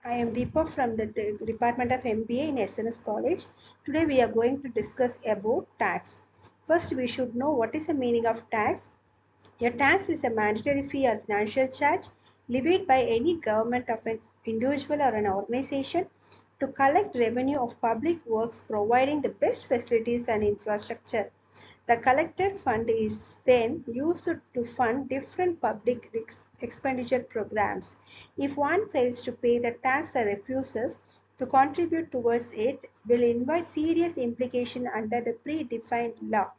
I am Deepa from the Department of MBA in SNS College. Today we are going to discuss about tax. First, we should know what is the meaning of tax. A tax is a mandatory fee or financial charge levied by any government of an individual or an organization to collect revenue of public works providing the best facilities and infrastructure. The collected fund is then used to fund different public expenditure programs. If one fails to pay the tax or refuses to contribute towards it, will invite serious implication under the predefined law.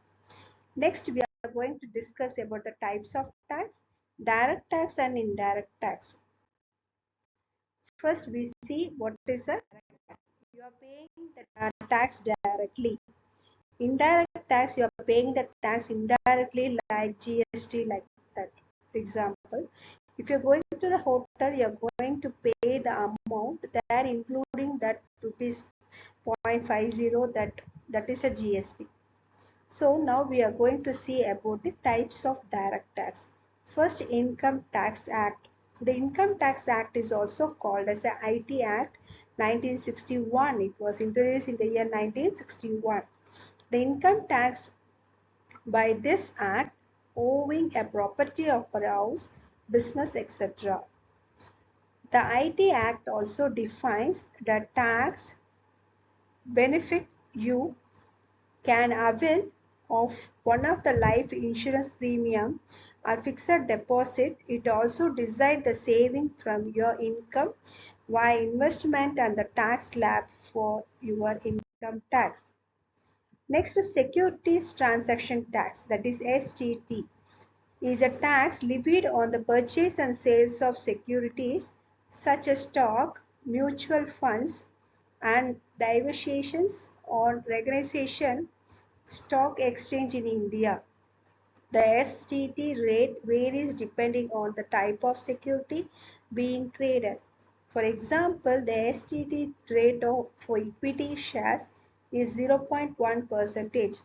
Next, we are going to discuss about the types of tax, direct tax and indirect tax. First, we see what is a you are paying the tax directly. Indirect tax, you are paying the tax indirectly like GST, like that. Example, if you're going to the hotel, you're going to pay the amount there, including that rupees 0.50, that is a GST. So now we are going to see about the types of direct tax. First, Income Tax Act. The Income Tax Act is also called as the IT Act 1961. It was introduced in the year 1961. The income tax by this act owing a property of a house, business, etc. The IT Act also defines the tax benefit you can avail of one of the life insurance premium or fixed deposit. It also decides the saving from your income via investment and the tax slab for your income tax. Next is Securities Transaction Tax, that is STT, is a tax levied on the purchase and sales of securities such as stock, mutual funds, and diversifications on Organization Stock Exchange in India. The STT rate varies depending on the type of security being traded. For example, the STT rate for equity shares is 0.1%,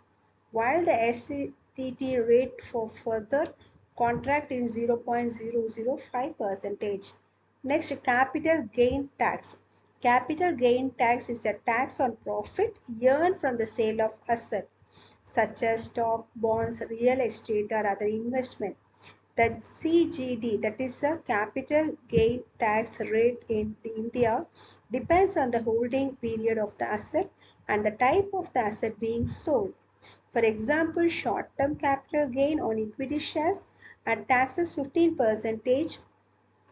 while the STT rate for further contract is 0.005%. Next, capital gain tax. Capital gain tax is a tax on profit earned from the sale of assets such as stock, bonds, real estate, or other investment. The CGD, that is the capital gain tax rate in India, depends on the holding period of the asset and the type of the asset being sold. For example, short-term capital gain on equity shares are taxed as 15%,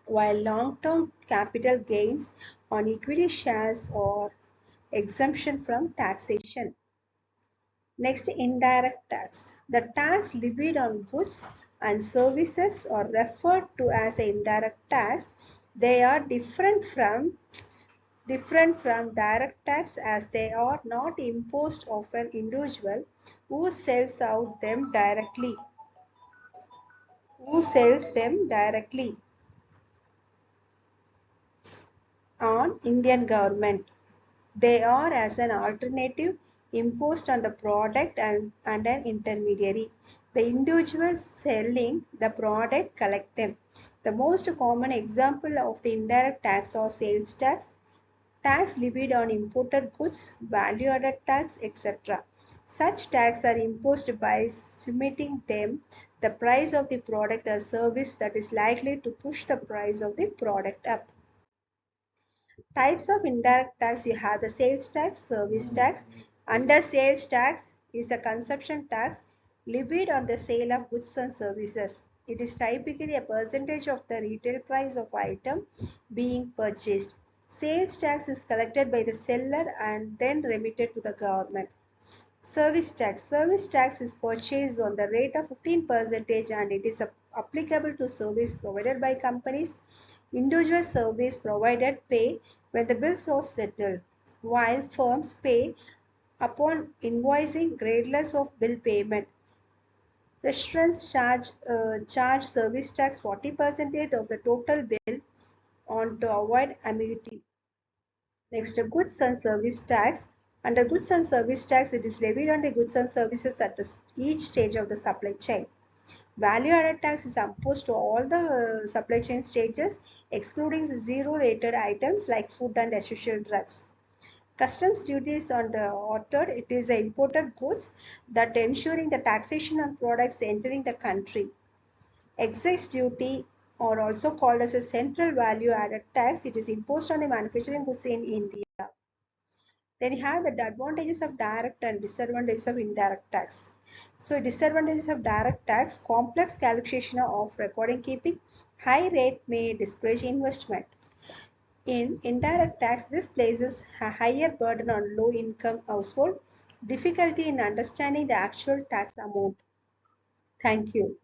while long-term capital gains on equity shares are exemption from taxation. Next, indirect tax. The tax levied on goods and services are referred to as indirect tax. They are different from direct tax as they are not imposed of an individual who sells out them directly. Who sells them directly on Indian government. They are as an alternative imposed on the product and an intermediary. The individuals selling the product collect them. The most common example of the indirect tax or sales tax, tax levied on imported goods, value-added tax, etc. Such tax are imposed by submitting them the price of the product or service that is likely to push the price of the product up. Types of indirect tax, you have the sales tax, service tax. Under sales tax is a consumption tax levied on the sale of goods and services. It is typically a percentage of the retail price of item being purchased. Sales tax is collected by the seller and then remitted to the government. Service tax. Service tax is purchased on the rate of 15% and it is applicable to service provided by companies. Individual service provided pay when the bills are settled, while firms pay upon invoicing regardless of bill payment. Restaurants charge service tax 40% of the total bill on to avoid ambiguity. Next, goods and service tax. Under goods and service tax, it is levied on the goods and services at each stage of the supply chain. Value added tax is imposed to all the supply chain stages, excluding zero rated items like food and essential drugs. Customs duties on the ordered, it is the imported goods that ensuring the taxation on products entering the country. Excise duty, or also called as a central value added tax, it is imposed on the manufacturing goods in India. Then you have the advantages of direct and disadvantages of indirect tax. So disadvantages of direct tax, complex calculation of recording keeping, high rate may discourage investment. In indirect tax, this places a higher burden on low income household, difficulty in understanding the actual tax amount. Thank you.